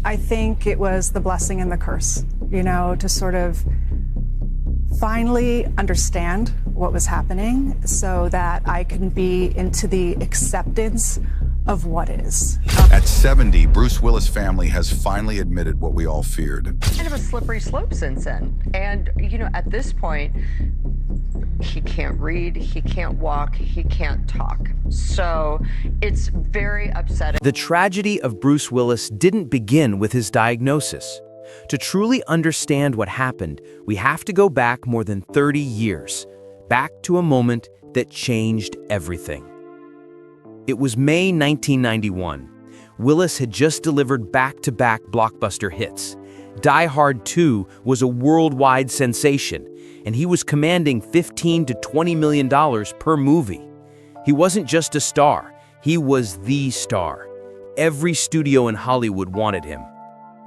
I think it was the blessing and the curse, to sort of finally understand what was happening so that I can be into the acceptance of what is. At 70, Bruce Willis' family has finally admitted what we all feared. Kind of a slippery slope since then. And, at this point, he can't read, he can't walk, he can't talk. So it's very upsetting. The tragedy of Bruce Willis didn't begin with his diagnosis. To truly understand what happened, we have to go back more than 30 years, back to a moment that changed everything. It was May 1991. Willis had just delivered back-to-back blockbuster hits. Die Hard 2 was a worldwide sensation, and he was commanding $15 to $20 million per movie. He wasn't just a star, he was the star. Every studio in Hollywood wanted him.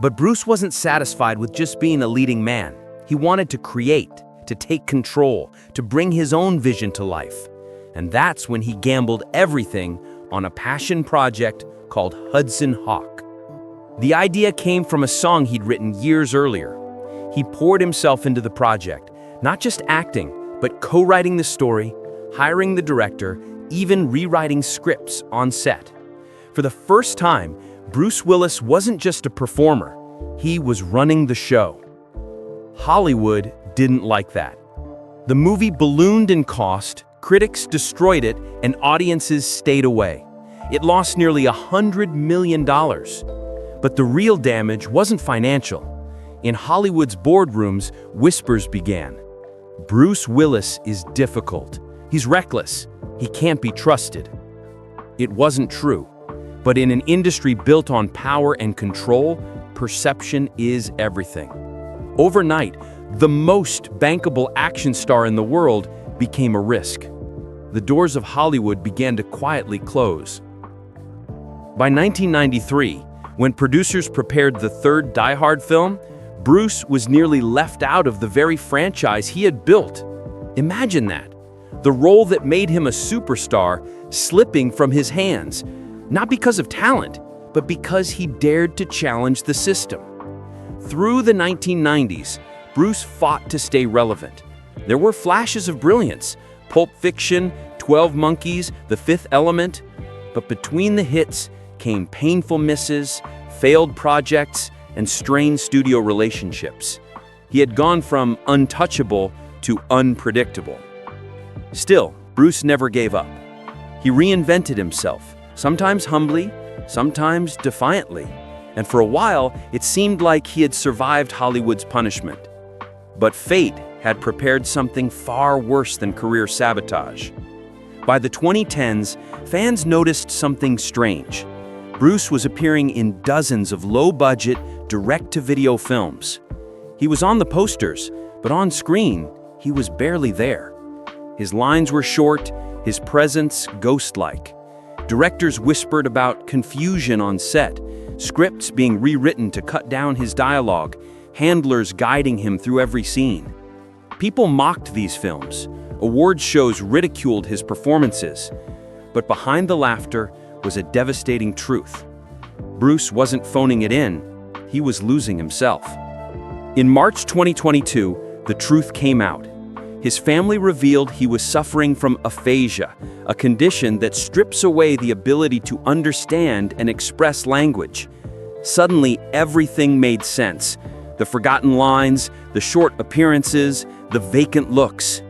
But Bruce wasn't satisfied with just being a leading man. He wanted to create, to take control, to bring his own vision to life. And that's when he gambled everything on a passion project called Hudson Hawk. The idea came from a song he'd written years earlier. He poured himself into the project, not just acting, but co-writing the story, hiring the director, even rewriting scripts on set. For the first time, Bruce Willis wasn't just a performer, he was running the show. Hollywood didn't like that. The movie ballooned in cost, critics destroyed it, and audiences stayed away. It lost nearly $100 million. But the real damage wasn't financial. In Hollywood's boardrooms, whispers began. Bruce Willis is difficult. He's reckless. He can't be trusted. It wasn't true. But in an industry built on power and control, perception is everything. Overnight, the most bankable action star in the world became a risk. The doors of Hollywood began to quietly close. By 1993, when producers prepared the third Die Hard film, Bruce was nearly left out of the very franchise he had built. Imagine that. The role that made him a superstar slipping from his hands, not because of talent, but because he dared to challenge the system. Through the 1990s, Bruce fought to stay relevant. There were flashes of brilliance, Pulp Fiction, 12 Monkeys, The Fifth Element, but between the hits came painful misses, failed projects, and strained studio relationships. He had gone from untouchable to unpredictable. Still, Bruce never gave up. He reinvented himself, sometimes humbly, sometimes defiantly, and for a while, it seemed like he had survived Hollywood's punishment. But fate had prepared something far worse than career sabotage. By the 2010s, fans noticed something strange. Bruce was appearing in dozens of low-budget, direct-to-video films. He was on the posters, but on screen, he was barely there. His lines were short, his presence ghost-like. Directors whispered about confusion on set, scripts being rewritten to cut down his dialogue, handlers guiding him through every scene. People mocked these films. Award shows ridiculed his performances. But behind the laughter was a devastating truth. Bruce wasn't phoning it in, he was losing himself. In March 2022, the truth came out. His family revealed he was suffering from aphasia, a condition that strips away the ability to understand and express language. Suddenly, everything made sense. The forgotten lines, the short appearances, the vacant looks.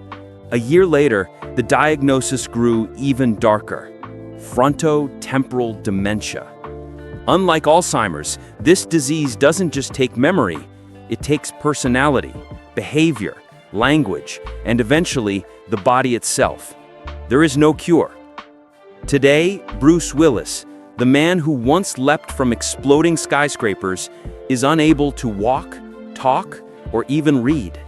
A year later, the diagnosis grew even darker: frontotemporal dementia. Unlike Alzheimer's, this disease doesn't just take memory, it takes personality, behavior, language, and eventually the body itself. There is no cure. Today, Bruce Willis, the man who once leapt from exploding skyscrapers, is unable to walk, talk, or even read.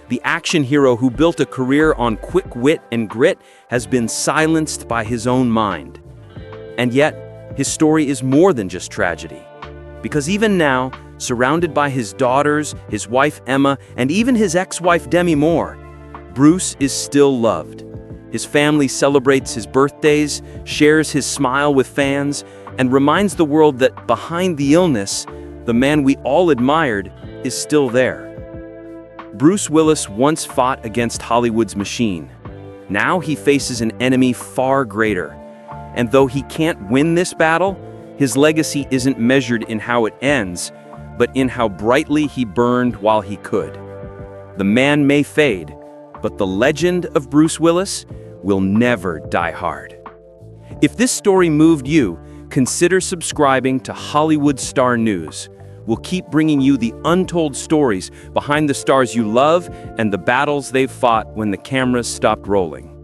The action hero who built a career on quick wit and grit has been silenced by his own mind. And yet, his story is more than just tragedy. Because even now, surrounded by his daughters, his wife Emma, and even his ex-wife Demi Moore, Bruce is still loved. His family celebrates his birthdays, shares his smile with fans, and reminds the world that behind the illness the man we all admired, is still there. Bruce Willis once fought against Hollywood's machine. Now he faces an enemy far greater. And though he can't win this battle, his legacy isn't measured in how it ends, but in how brightly he burned while he could. The man may fade, but the legend of Bruce Willis will never die hard. If this story moved you, consider subscribing to Hollywood Star News. We'll keep bringing you the untold stories behind the stars you love and the battles they've fought when the cameras stopped rolling.